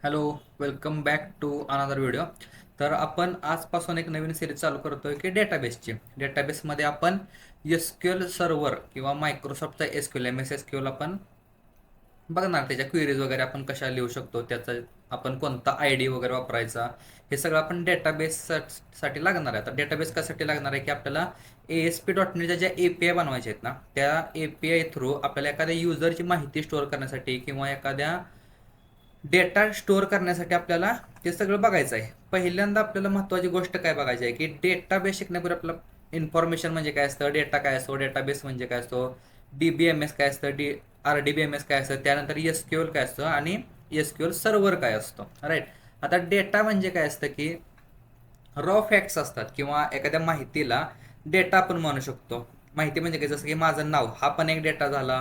Hello, welcome back to another video. तर आपण आजपासून एक नवीन सिरीज चालू करतोय की डेटाबेसची. डेटाबेसमध्ये आपण एस क्यू एल सर्व्हर किंवा मायक्रोसॉफ्टचा S Q L M S S Q L आपण बघणार. त्याच्या क्वेरीज वगैरे आपण कशा लिहू शकतो, त्याचा आपण कोणता आय डी वगैरे वापरायचा, हे सगळं आपण डेटाबेस साठी लागणार आहे. तर डेटाबेस कशासाठी लागणार आहे की आपल्याला ASP.NETच्या ज्या API बनवायच्या आहेत ना, त्या API थ्रू आपल्याला एखाद्या युजरची माहिती स्टोअर करण्यासाठी किंवा एखाद्या डेटा स्टोअर करण्यासाठी आपल्याला ते सगळं बघायचं आहे. पहिल्यांदा आपल्याला महत्त्वाची गोष्ट काय बघायची आहे की डेटाबेस शिकण्यापूर्वी आपल्याला इन्फॉर्मेशन म्हणजे काय असतं, डेटा काय असतो, डेटाबेस म्हणजे काय असतो, DBMS काय असतं, RDBMS काय असतं, त्यानंतर SQL काय असतं आणि SQL सर्व्हर काय असतो. राईट. आता डेटा म्हणजे काय असतं की रॉ फॅक्ट्स असतात किंवा एखाद्या माहितीला डेटा आपण म्हणू शकतो. माहिती म्हणजे काय, जसं की माझं नाव हा पण एक डेटा झाला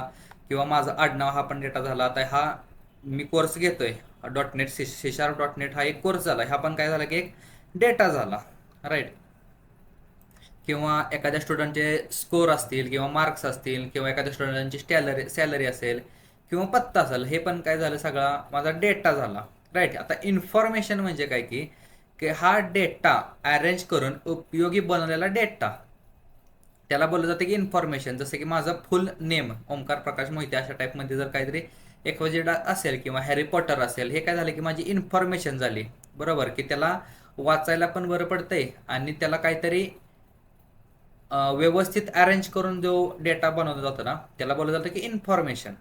किंवा माझं आडनाव हा पण डेटा झाला. आता हा मी कोर्स घेतोय .NET C#.NET हा एक कोर्स झाला, हा पण काय झाला की एक डेटा झाला. राईट. किंवा एखाद्या स्टुडंटचे स्कोर असतील किंवा मार्क्स असतील किंवा एखाद्या स्टुडंटची सॅलरी असेल किंवा पत्ता असेल, हे पण काय झालं, सगळा माझा डेटा झाला. राईट. आता इन्फॉर्मेशन म्हणजे काय की हा डेटा अरेंज करून उपयोगी बनवलेला डेटा, त्याला बोललं जातं की इन्फॉर्मेशन. जसं की माझा फुल नेम ओमकार प्रकाश मोहिते अशा टाईपमध्ये जर काहीतरी एक्वाजेड असेल किंवा हॅरी पॉटर असेल, हे काय झालं की माझी इन्फॉर्मेशन झाली. बरोबर, की त्याला वाचायला पण बरं पडतंय आणि त्याला काहीतरी व्यवस्थित अरेंज करून जो डेटा बनवला जातो ना, त्याला बोललं जातं की इन्फॉर्मेशन.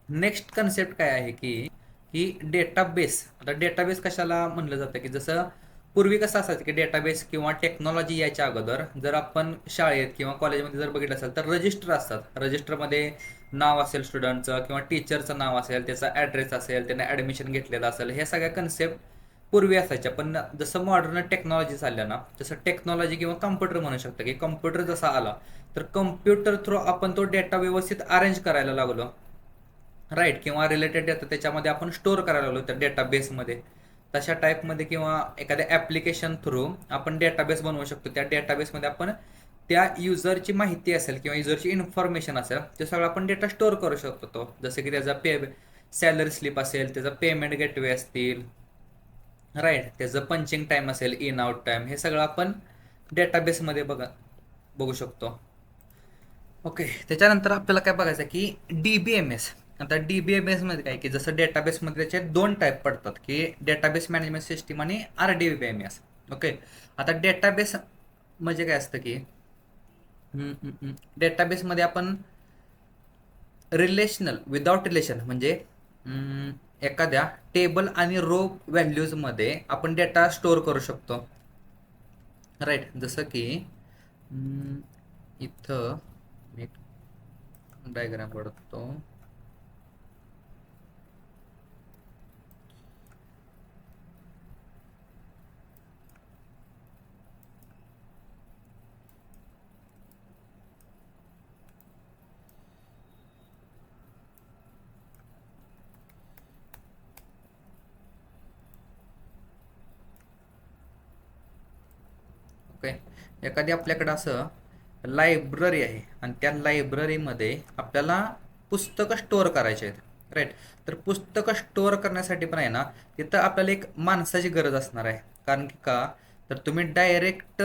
नेक्स्ट कन्सेप्ट काय आहे की डेटाबेस. आता डेटाबेस कशाला म्हणलं जातं की जसं पूर्वी कसं असायचं की डेटाबेस किंवा टेक्नॉलॉजी यायच्या अगोदर जर आपण शाळेत किंवा कॉलेजमध्ये जर बघितलं असेल तर रजिस्टर असतात. रजिस्टरमध्ये नाव असेल स्टुडंटचं किंवा टीचरचं नाव असेल, त्याचा ॲड्रेस असेल, त्याने ॲडमिशन घेतलेलं असेल, हे सगळ्या कन्सेप्ट पूर्वी असायच्या. पण जसं मॉडर्न टेक्नॉलॉजी चालल्या ना, तसं टेक्नॉलॉजी किंवा कम्प्युटर म्हणू शकतं की कम्प्युटर जसा आला तर कम्प्युटर थ्रू आपण तो डेटा व्यवस्थित अरेंज करायला लागलो. राईट. किंवा रिलेटेड डेटा त्याच्यामध्ये आपण स्टोअर करायला लागलो त्या डेटाबेसमध्ये. तशा टाईपमध्ये किंवा एखाद्या ॲप्लिकेशन थ्रू आपण डेटाबेस बनवू शकतो. त्या डेटाबेसमध्ये आपण त्या युजरची माहिती असेल किंवा युजरची इन्फॉर्मेशन असेल, ते सगळं आपण डेटा स्टोअर करू शकतो. जसं की त्याचा सॅलरी स्लिप असेल, त्याचा पेमेंट गेटवे असतील, राईट, त्याचं पंचिंग टाईम असेल, इन आउट टाईम, हे सगळं आपण डेटाबेसमध्ये बघू शकतो. ओके. त्याच्यानंतर आपल्याला काय बघायचं की DBMS. आता DBMS मध्ये काय की जसं डेटाबेसमध्ये त्याचे दोन टाईप पडतात की डेटाबेस मॅनेजमेंट सिस्टीम आणि RDBMS. ओके. आता डेटाबेस म्हणजे काय असतं की डेटाबेसमध्ये आपण रिलेशनल विदाउट रिलेशन म्हणजे एखाद्या टेबल आणि रो व्हॅल्यूजमध्ये आपण डेटा स्टोअर करू शकतो. राईट. जसं की इथं मी डायग्राम काढतो. ओके. एखादी आपल्याकडे असं लायब्ररी आहे आणि त्या लायब्ररीमध्ये आपल्याला पुस्तकं स्टोअर करायची आहेत. राईट. तर पुस्तकं स्टोअर करण्यासाठी पण आहे ना, तिथं आपल्याला एक माणसाची गरज असणार आहे. कारण की का, तर तुम्ही डायरेक्ट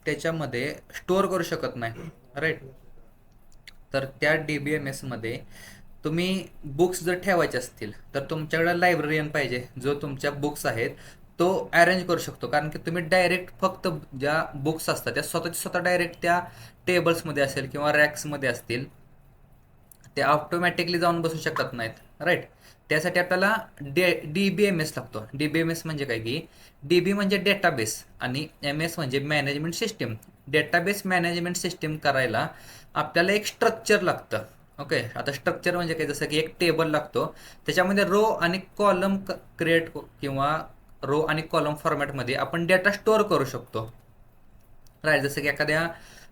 त्याच्यामध्ये स्टोअर करू शकत नाही. राईट. तर त्या DBMS मध्ये तुम्ही बुक्स जर ठेवायचे असतील तर तुमच्याकडे लायब्ररियन पाहिजे, जो तुमच्या बुक्स आहेत तो अरेंज करू शकतो. कारण की तुम्ही डायरेक्ट फक्त ज्या बुक्स असतात त्या स्वतःच्या स्वतः डायरेक्ट त्या टेबल्समध्ये असेल किंवा रॅक्समध्ये असतील, ते ऑटोमॅटिकली जाऊन बसू शकत नाहीत. राईट. त्यासाठी आपल्याला DBMS लागतो. DBMS म्हणजे काय की DB म्हणजे डेटाबेस आणि MS म्हणजे management system. Database management system करायला आपल्याला एक स्ट्रक्चर लागतं. ओके. आता स्ट्रक्चर म्हणजे काय, जसं की एक टेबल लागतो, त्याच्यामध्ये रो आणि कॉलम क्रिएट किंवा रो आणि कॉलम फॉर्मॅटमध्ये आपण डेटा स्टोअर करू शकतो. राईट. जसं की एखाद्या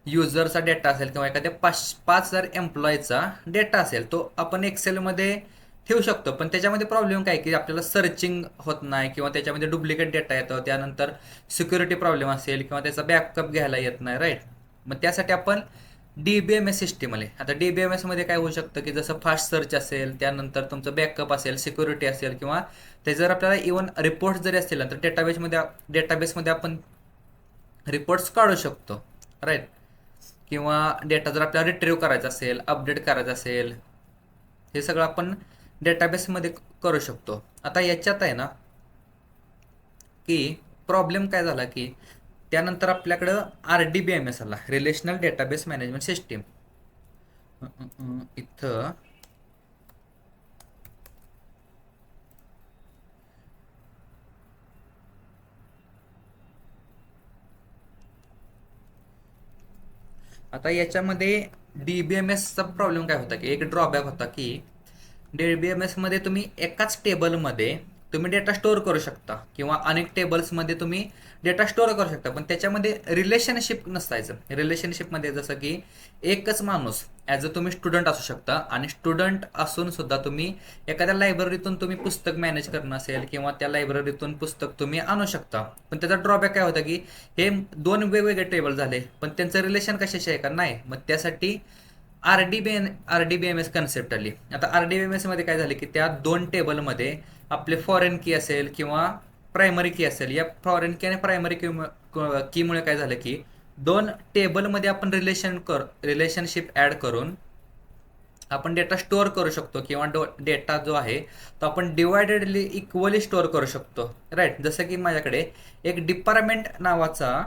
युजरचा डेटा असेल किंवा एखाद्या 5,000 एम्प्लॉईचा डेटा असेल, तो आपण एक्सेलमध्ये ठेवू शकतो. पण त्याच्यामध्ये प्रॉब्लेम काय की आपल्याला सर्चिंग होत नाही किंवा त्याच्यामध्ये डुप्लिकेट डेटा येतो, त्यानंतर सिक्युरिटी प्रॉब्लेम असेल किंवा त्याचा बॅकअप घ्यायला येत नाही. राईट. मग त्यासाठी आपण DBMS सिस्टीम आले. आता DBMS मध्ये काय होऊ शकतं की जसं फास्ट सर्च असेल, त्यानंतर तुमचं बॅकअप असेल, सिक्युरिटी असेल, किंवा ते जर आपल्याला इव्हन रिपोर्ट्स जरी असतील ना, तर डेटाबेसमध्ये आपण रिपोर्ट्स काढू शकतो, राईट. किंवा डेटा जर आपल्याला रिट्रीव्ह करायचा असेल, अपडेट करायचा असेल, हे सगळं आपण डेटाबेसमध्ये करू शकतो. आता याच्यात आहे ना की प्रॉब्लेम काय झाला की त्यानंतर आपल्याकडं RDBMS आला, रिलेशनल डेटाबेस मॅनेजमेंट सिस्टीम. इथं आता याच्यामध्ये DBMSचा प्रॉब्लेम काय होता की एक ड्रॉबॅक होता की DBMS मध्ये तुम्ही एकाच टेबलमध्ये तुम्ही डेटा स्टोअर करू शकता किंवा अनेक टेबल्समध्ये तुम्ही डेटा स्टोअर करू शकता, पण त्याच्यामध्ये रिलेशनशिप नसायचं. रिलेशनशिपमध्ये जसं की एकच माणूस ॲज अ तुम्ही स्टुडंट असू शकता, आणि स्टुडंट असून सुद्धा तुम्ही एखाद्या लायब्ररीतून तुम्ही पुस्तक मॅनेज करणं असेल किंवा त्या लायब्ररीतून पुस्तक तुम्ही आणू शकता. पण त्याचा ड्रॉबॅक काय होता की हे दोन वेगवेगळे टेबल झाले, पण त्यांचं रिलेशन कशाशी आहे का नाही. मग त्यासाठी आर डी बी एम एस कन्सेप्ट आली. आता RDBMS मध्ये काय झाले की त्या दोन टेबलमध्ये आपले फॉरेन की असेल किंवा प्रायमरी की असेल, या फॉरेन की आणि प्रायमरी कीमुळे काय झालं की दोन टेबलमध्ये आपण रिलेशनशिप ॲड करून आपण डेटा स्टोअर करू शकतो, किंवा डेटा जो आहे तो आपण डिवायडेडली इक्वली स्टोअर करू शकतो, राईट. जसं की माझ्याकडे एक डिपार्टमेंट नावाचा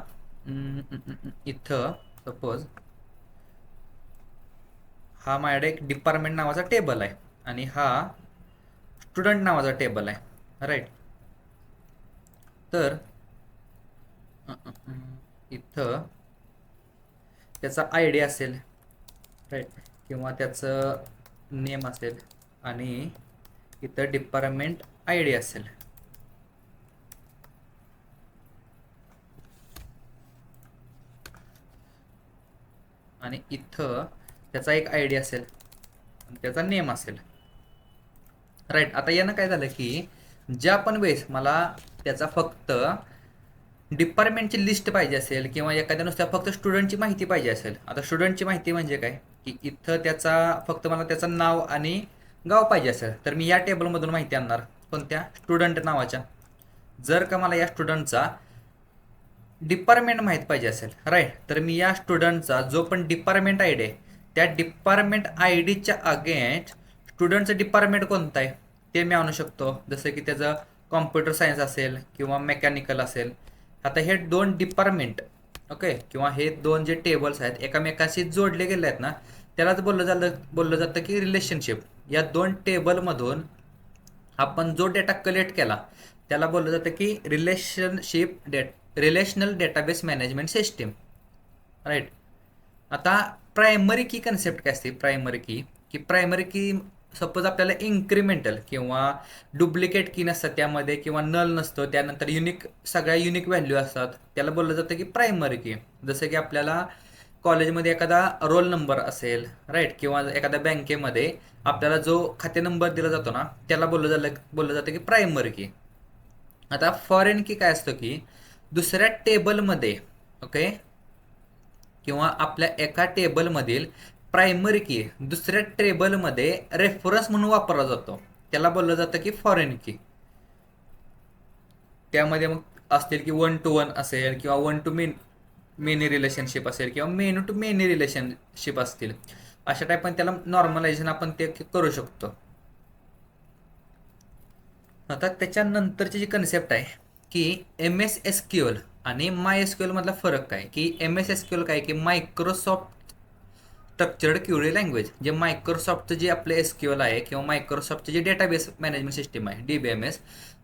इथं सपोज हा माझ्याकडे एक डिपार्टमेंट नावाचा टेबल आहे आणि हा स्टुडंट नावाचा टेबल आहे, राईट. तर इथं त्याचा ID असेल, राईट, किंवा त्याचं नेम असेल, आणि इथं डिपार्टमेंट ID असेल. आणि इथं त्याचा एक ID असेल आणि त्याचा नेम असेल, राईट. आता यानं काय झालं की ज्या पण वेळेस मला त्याचा फक्त डिपार्टमेंटची लिस्ट पाहिजे असेल किंवा एखाद्या नुसत्या फक्त स्टुडंटची माहिती पाहिजे असेल. आता स्टुडंटची माहिती म्हणजे काय की इथं फक्त मला त्याचं नाव आणि गाव पाहिजे असेल, तर मी या टेबलमधून माहिती आणणार कोणत्या स्टुडंट नावाच्या. जर का मला या स्टुडंटचा डिपार्टमेंट माहीत पाहिजे असेल, राईट, तर मी या स्टुडंटचा जो पण डिपार्टमेंट ID आहे त्या डिपार्टमेंट IDच्या अगेन्स्ट स्टुडंटचं डिपार्टमेंट कोणतं आहे ते मी आणू शकतो. जसं की त्याचं कॉम्प्युटर सायन्स असेल किंवा मेकॅनिकल असेल. आता हे दोन डिपार्टमेंट, ओके, किंवा हे दोन जे टेबल्स आहेत एकामेकाशी जोडले गेले आहेत ना, त्यालाच बोललं जातं की रिलेशनशिप. या दोन टेबलमधून आपण जो डेटा कलेक्ट केला त्याला बोललं जातं की relational database management system, right. आता प्रायमरी की कन्सेप्ट काय असते, प्रायमरी की सपोज आपल्याला इन्क्रिमेंटल किंवा डुप्लिकेट की नसतात त्यामध्ये, किंवा नल नसतं, त्यानंतर सगळ्या युनिक व्हॅल्यू असतात, त्याला बोललं जातं की प्रायमरी की. जसं की आपल्याला कॉलेजमध्ये एखादा रोल नंबर असेल, राईट, किंवा एखाद्या बँकेमध्ये आपल्याला जो खाते नंबर दिला जातो ना त्याला बोललं जातं की प्रायमरी की. आता फॉरेन की काय असतं की दुसऱ्या टेबलमध्ये, ओके, किंवा आपल्या एका टेबलमधील प्रायमरी की दुसऱ्या टेबलमध्ये रेफरन्स म्हणून वापरला जातो, त्याला बोललं जातं की फॉरेन की. त्यामध्ये मग असतील की 1 to 1 असेल, किंवा 1 to मेनी रिलेशनशिप असेल, किंवा मेनी टू मेनी रिलेशनशिप असतील. अशा टाईप त्याला नॉर्मलायझेशन आपण ते करू शकतो. आता त्याच्यानंतरची जी कन्सेप्ट आहे की MS SQL आणि MySQL मधला फरक काय की MS SQL काय की मायक्रोसॉफ्ट स्ट्रक्चर्ड क्युरी लँग्वेज, जे मायक्रोसॉफ्टचं जे आपलं SQL आहे किंवा मायक्रोसॉफ्टचं जे डेटाबेस मॅनेजमेंट सिस्टीम आहे DBMS,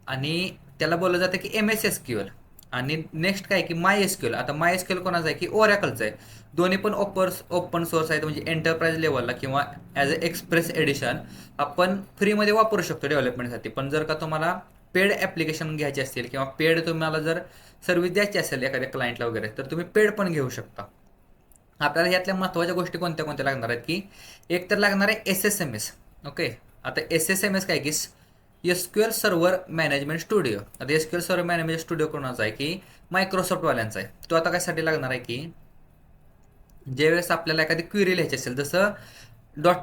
आणि त्याला बोललं जातं की MS SQL. आणि नेक्स्ट काय की MySQL. आता MySQL कोणाचं आहे की ओरॅकलचं आहे. दोन्ही पण ओपन सोर्स आहेत, म्हणजे एंटरप्राइज लेवलला किंवा ॲज अ एक्सप्रेस एडिशन आपण फ्रीमध्ये वापरू शकतो डेव्हलपमेंटसाठी. पण जर का तुम्हाला पेड ॲप्लिकेशन घ्यायचे असतील किंवा पेड तुम्हाला जर सर्व्हिस द्यायची असेल एखाद्या क्लायंटला वगैरे, तर तुम्ही पेड पण घेऊ शकता. आपल्याला यातल्या महत्त्वाच्या गोष्टी कोणत्या कोणत्या लागणार आहेत की एक तर लागणार आहे SSMS, ओके. आता SSMS काय की SQL सर्व्हर मॅनेजमेंट स्टुडिओ. आता SQL सर्व्हर मॅनेजमेंट स्टुडिओ कोणाचा आहे की मायक्रोसॉफ्टवाल्यांचा आहे. तो आता कशासाठी लागणार आहे की ज्यावेळेस आपल्याला एखादी क्वेरी लिहायची असेल, जसं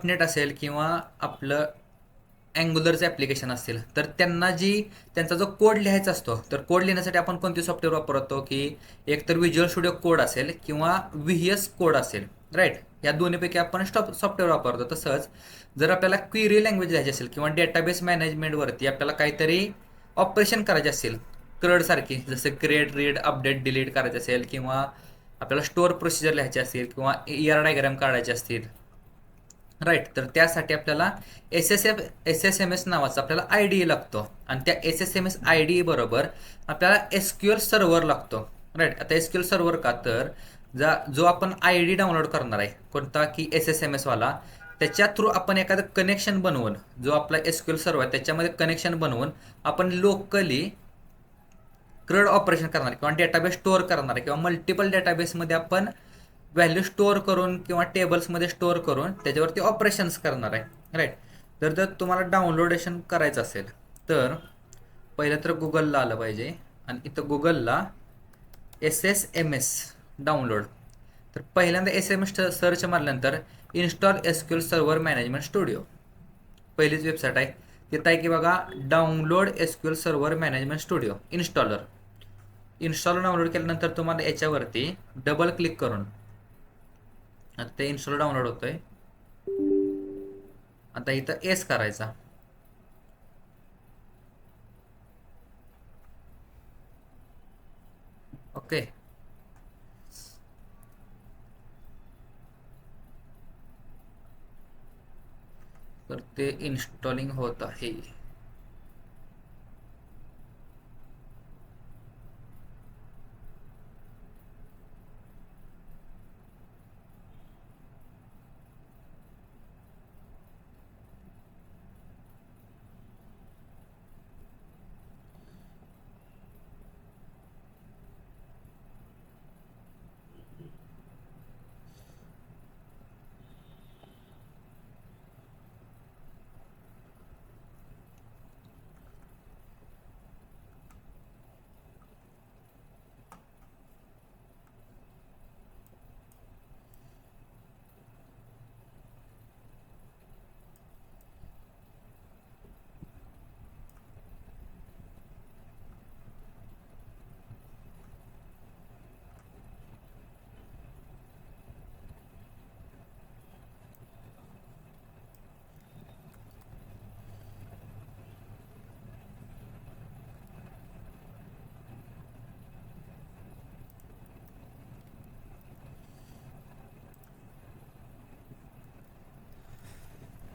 .NET असेल किंवा आपलं अँग्युलरचं ॲप्लिकेशन असतील, तर त्यांचा जो कोड लिहायचा असतो, तर कोड लिहिण्यासाठी आपण कोणते सॉफ्टवेअर वापरतो की एक तर व्हिज्युअल स्टुडिओ कोड असेल किंवा VS कोड असेल, राईट. या दोन्हीपैकी आपण सॉफ्टवेअर वापरतो. तसंच जर आपल्याला क्वेरी लँग्वेज लिहायची असेल किंवा डेटाबेस मॅनेजमेंटवरती आपल्याला काहीतरी ऑपरेशन करायचे असेल, CRUD सारखी, जसं क्रिएट, रीड, अपडेट, डिलीट करायचे असेल किंवा आपल्याला स्टोअर प्रोसिजर लिहायची असेल किंवा ER डायग्राम काढायचे असतील, राईट, तर त्यासाठी आपल्याला SSMS नावाचा आपल्याला IDE लागतो आणि त्या SSMS IDE बरोबर आपल्याला SQL सर्व्हर लागतो, राईट. आता SQL सर्व्हर का, तर जो आपण IDE डाउनलोड करणार आहे कोणता की SSMS वाला, त्याच्या थ्रू आपण एखादं कनेक्शन बनवून, जो आपला SQL सर्व्हर आहे त्याच्यामध्ये कनेक्शन बनवून आपण लोकली CRUD ऑपरेशन करणार किंवा डेटाबेस स्टोअर करणार किंवा मल्टिपल डेटाबेसमध्ये आपण व्हॅल्यू स्टोअर करून किंवा टेबल्समध्ये स्टोअर करून त्याच्यावरती ऑपरेशन्स करणार आहे, राईट. जर तुम्हाला डाउनलोडेशन करायचं असेल तर पहिलं तर गुगलला आलं पाहिजे आणि इथं गुगलला SSMS डाउनलोड, तर पहिल्यांदा SMS सर्च मारल्यानंतर install SQL server management studio पहिलीच वेबसाईट आहे. तिथं आहे की बघा, download SQL server management studio installer download केल्यानंतर तुम्हाला याच्यावरती डबल क्लिक करून, आता ते इन्स्टॉल डाउनलोड होतोय, आता इथं एस करायचा. ओके, तर ते इन्स्टॉलिंग होत आहे.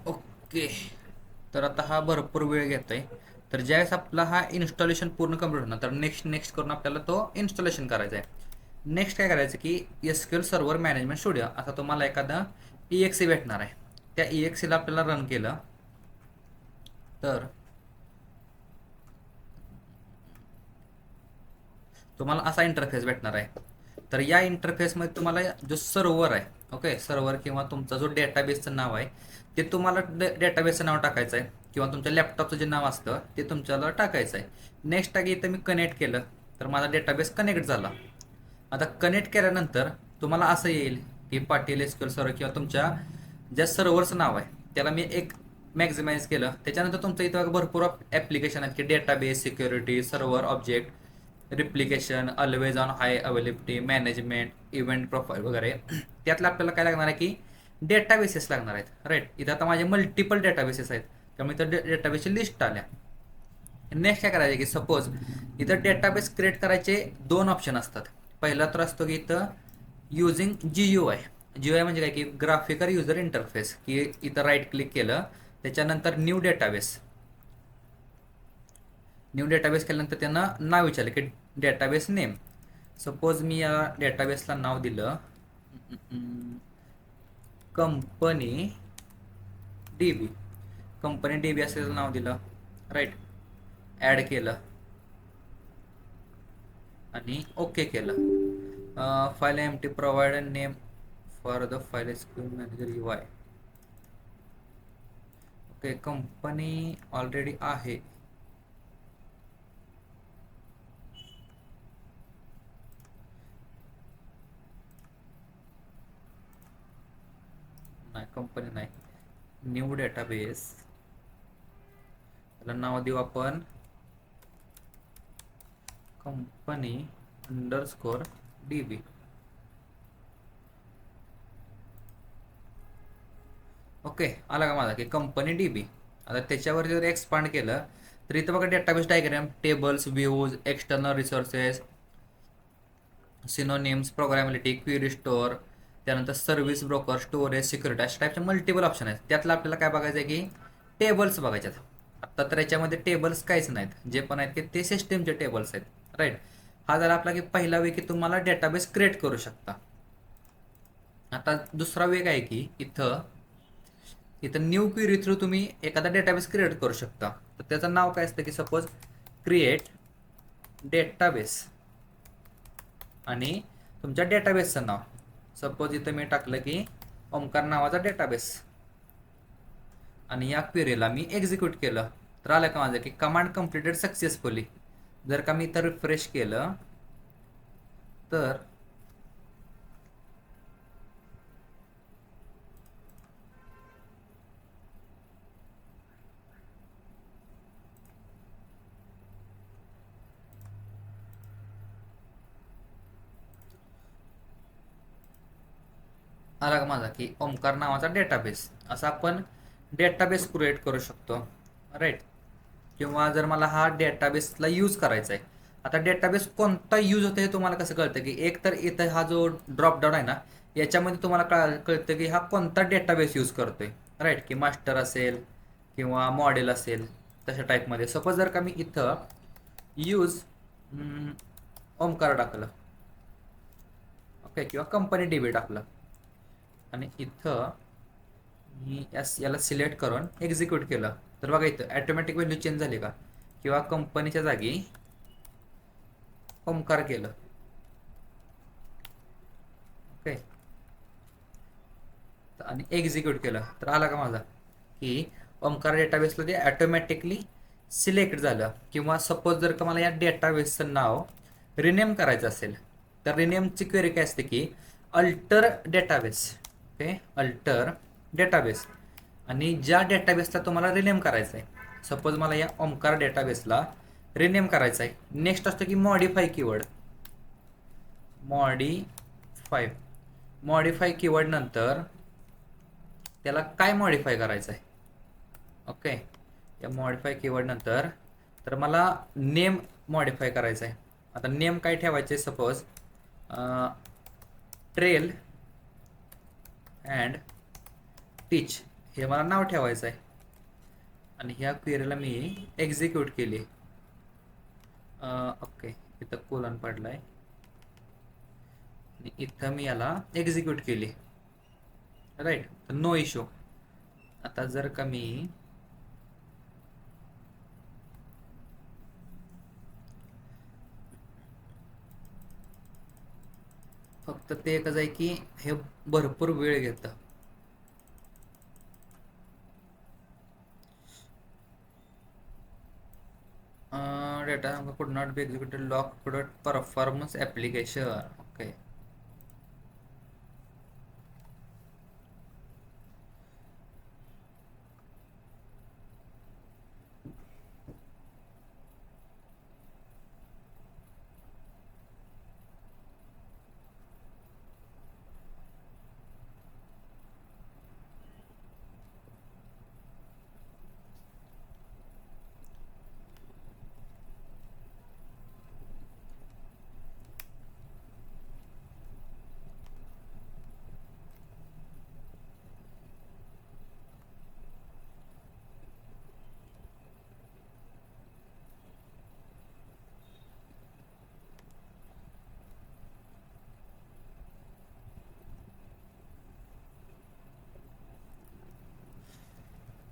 ओके, तर आता हा भरपूर वेळ घेतोय. तर ज्यावेळेस आपला हा इन्स्टॉलेशन पूर्ण कम्प्लीट होणार, तर नेक्स्ट करून आपल्याला तो इन्स्टॉलेशन करायचा आहे. नेक्स्ट काय करायचं की SQL सर्व्हर मॅनेजमेंट स्टुडिओ, आता तुम्हाला एखादा EXE भेटणार आहे. त्या EXEला आपल्याला रन केलं तर तुम्हाला असा इंटरफेस भेटणार आहे. तर या इंटरफेसमध्ये तुम्हाला जो सर्व्हर आहे, ओके, सर्व्हर किंवा तुमचा जो डेटाबेसचं नाव आहे ते तुम्हाला डेटाबेसचं नाव टाकायचं आहे किंवा तुमच्या लॅपटॉपचं जे नाव असतं ते तुमच्याला टाकायचं आहे. नेक्स्ट आहे इथं मी कनेक्ट केलं तर माझा डेटाबेस कनेक्ट झाला. आता कनेक्ट केल्यानंतर तुम्हाला असं येईल की पाटील SQL सर्व्हर किंवा तुमच्या ज्या सर्व्हरचं नाव आहे त्याला मी एक मॅक्झिमाइज केलं. त्याच्यानंतर तुमचं इथं भरपूर ॲप्लिकेशन आहेत की database, security, server, object, replication, always on high availability, management, event profile वगैरे. त्यातलं आपल्याला काय लागणार आहे की डेटाबेसेस लागणार आहेत, राईट. इथं आता माझे मल्टिपल डेटाबेसेस आहेत त्यामुळे इथं डेटाबेसची लिस्ट आल्या. नेक्स्ट काय करायचं की सपोज इथं डेटाबेस क्रिएट करायचे दोन ऑप्शन असतात. पहिला तर असतो की इथं युझिंग GUI म्हणजे काय की ग्राफिकल युजर इंटरफेस, की इथं राईट क्लिक केलं त्याच्यानंतर न्यू डेटाबेस केल्यानंतर त्यांना नाव विचारलं की डेटाबेस नेम. सपोज मी या डेटाबेसला नाव दिलं कंपनी DB, असं नाव दिलं, राईट. ॲड केलं आणि ओके केलं. File empty, provide name for the file SQL manager UI. Okay, company already आहे. कंपनी नाही, न्यू डेटाबेस. त्याला नाव देऊ आपण कंपनी अंडरस्कोर DB. ओके, आला का माझा की कंपनी DB. आता त्याच्यावर जर एक्सपांड केलं तर इथं बघा database diagram, tables, views, external resources, synonyms, programmability, query store, त्यानंतर सर्व्हिस ब्रोकर, स्टोरेज, सिक्युरिटी अशा टाईपचे मल्टिपल ऑप्शन आहेत. त्यातलं आपल्याला काय बघायचं आहे की टेबल्स बघायचे आहेत. आता तर याच्यामध्ये टेबल्स काहीच नाहीत, जे पण आहेत की ते सिस्टीमचे टेबल्स आहेत. राईट. हा झाला आपला की पहिला वे की तुम्हाला डेटाबेस क्रिएट करू शकता. आता दुसरा वेग आहे की इथं इथं न्यू क्वेरी थ्रू तुम्ही एखादा डेटाबेस क्रिएट करू शकता. तर त्याचं नाव काय असतं की सपोज क्रिएट डेटाबेस आणि तुमच्या डेटाबेसचं नाव. सपोज इथं मी टाकलं की ओमकार नावाचा डेटाबेस आणि या क्वेरीला मी एक्झिक्यूट केलं तर आलं का माझं की कमांड कम्प्लिटेड सक्सेसफुली. जर का मी इथं रिफ्रेश केलं तर आला का माझा की ओमकार नावाचा डेटाबेस. असं आपण डेटाबेस क्रिएट करू शकतो. राईट. किंवा जर मला हा डेटाबेसला यूज करायचा आहे, आता डेटाबेस कोणता यूज होतो हे तुम्हाला कसं कळतं की एक तर इथं हा जो ड्रॉप डाऊन आहे ना, याच्यामध्ये तुम्हाला कळतं की हा कोणता डेटाबेस यूज करतोय. राईट. की मास्टर असेल किंवा मॉडेल असेल तशा टाईपमध्ये. सपोज जर का मी इथं यूज ओमकार टाकलं, ओके, किंवा कंपनी DB टाकलं आणि इथं मी याला सिलेक्ट करून एक्झिक्यूट केलं तर बघा इथं ॲटोमॅटिक व्हॅल्यू चेंज झाली का, किंवा कंपनीच्या जागी ओमकार केलं. ओके. आणि एक्झिक्यूट केलं तर आला का माझा की ओमकार डेटाबेसला ते ॲटोमॅटिकली सिलेक्ट झालं. किंवा सपोज जर का मला या डेटाबेसचं नाव रिनेम करायचं असेल तर रिनेमची क्वेरी काय असते की alter database. Okay, alter database. आणि ज्या डेटाबेसला तुम्हाला रिनेम करायचं आहे, सपोज मला या ओमकार डेटाबेसला रिनेम करायचं आहे, नेक्स्ट असतं की मॉडिफाय कीवर्ड. मॉडिफाय कीवर्ड नंतर त्याला काय मॉडिफाय करायचं आहे. ओके, या मॉडिफाय कीवर्ड नंतर तर मला नेम मॉडिफाय करायचं आहे. आता नेम काय ठेवायचे, सपोज ट्रेल अँड टीच हे मला नाव ठेवायचं आहे. आणि ह्या क्वेरीला मी एक्झिक्यूट केली. ओके, इथं कोलन पडलाय आणि इथं मी याला एक्झिक्यूट केली. राईट. तर नो इश्यू. आता जर का मी फक्त ते एकच आहे की हे भरपूर वेळ घेतं. डेटा कुड not be executed lock product performance application. Okay.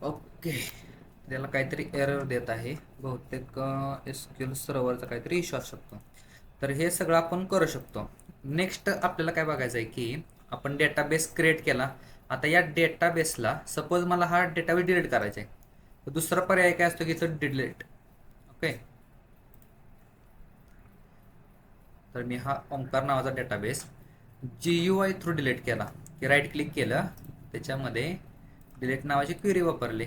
Okay, त्याला काहीतरी एरर देत आहे बहुतेक. SQL सर्व्हरचा काहीतरी इश्यू असू शकतो. तर हे सगळं आपण करू शकतो. नेक्स्ट आपल्याला काय बघायचं आहे की आपण डेटाबेस क्रिएट केला. आता या डेटाबेसला सपोज मला हा डेटाबेस डिलीट करायचा आहे, तर दुसरा पर्याय काय असतो की इथं डिलीट. ओके, तर मी हा ओमकार नावाचा डेटाबेस GUI थ्रू डिलीट केला की राईट क्लिक केलं त्याच्यामध्ये डिलीट नावाची क्वेरी वापरली.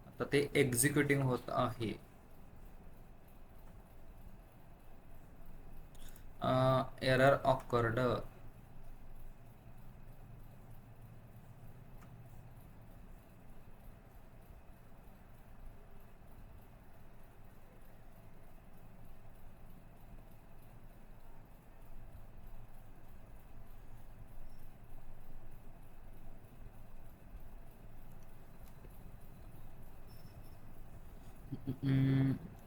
आता ते एक्झिक्युटिंग होत आहे. Error awkward.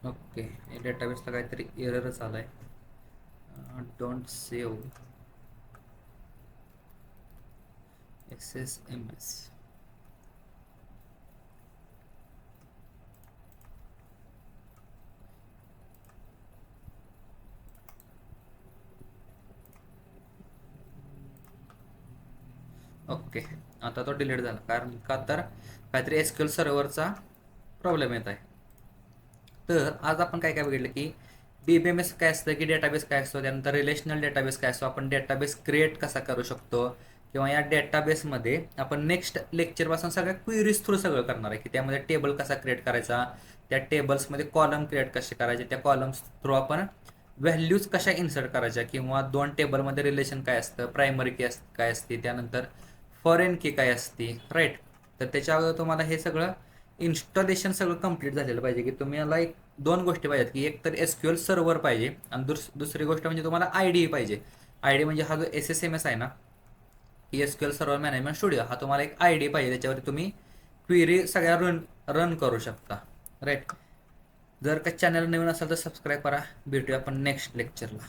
ओके, डेटाबेसला काहीतरी एररच आलाय. Don't save SSMS. ओके, आता तो डिलीट झाला. कारण का तर काहीतरी एसक्यूएल सर्व्हरचा प्रॉब्लेम येत आहे. तर आज आपण काय काय बघितलं की DBMS काय असतं, की डेटाबेस काय असतो, त्यानंतर रिलेशनल डेटाबेस काय असतो, आपण डेटाबेस क्रिएट कसा करू शकतो, किंवा या डेटाबेसमध्ये आपण नेक्स्ट लेक्चरपासून सगळ्या क्वेरीज थ्रू सगळं करणार आहे, की त्यामध्ये टेबल कसा क्रिएट करायचा, त्या टेबल्समध्ये कॉलम क्रिएट कसे करायचे, त्या कॉलम्स थ्रू आपण व्हॅल्यूज कशा इन्सर्ट करायच्या, किंवा दोन टेबलमध्ये रिलेशन काय असतं, प्रायमरी की काय असते, त्यानंतर फॉरेन की काय असते, राईट. तर त्याच्यावर तुम्हाला हे सगळं इन्स्टॉलेशन सगळं कंप्लीट झालेलं पाहिजे, की तुम्हाला एक दोन गोष्टी पाहिजेत, की एक तर SQL सर्व्हर पाहिजे, आणि दुसरी गोष्ट म्हणजे तुम्हाला ID पाहिजे. ID म्हणजे हा जो SSMS आहे ना, SQL सर्व्हर मॅनेजमेंट स्टुडिओ, हा तुम्हाला एक ID पाहिजे, त्याच्यावरती तुम्ही क्वेरी सगळ्या रन करू शकता, राईट. जर का चॅनल नवीन असेल तर सबस्क्राईब करा. भेटूया आपण नेक्स्ट लेक्चरला.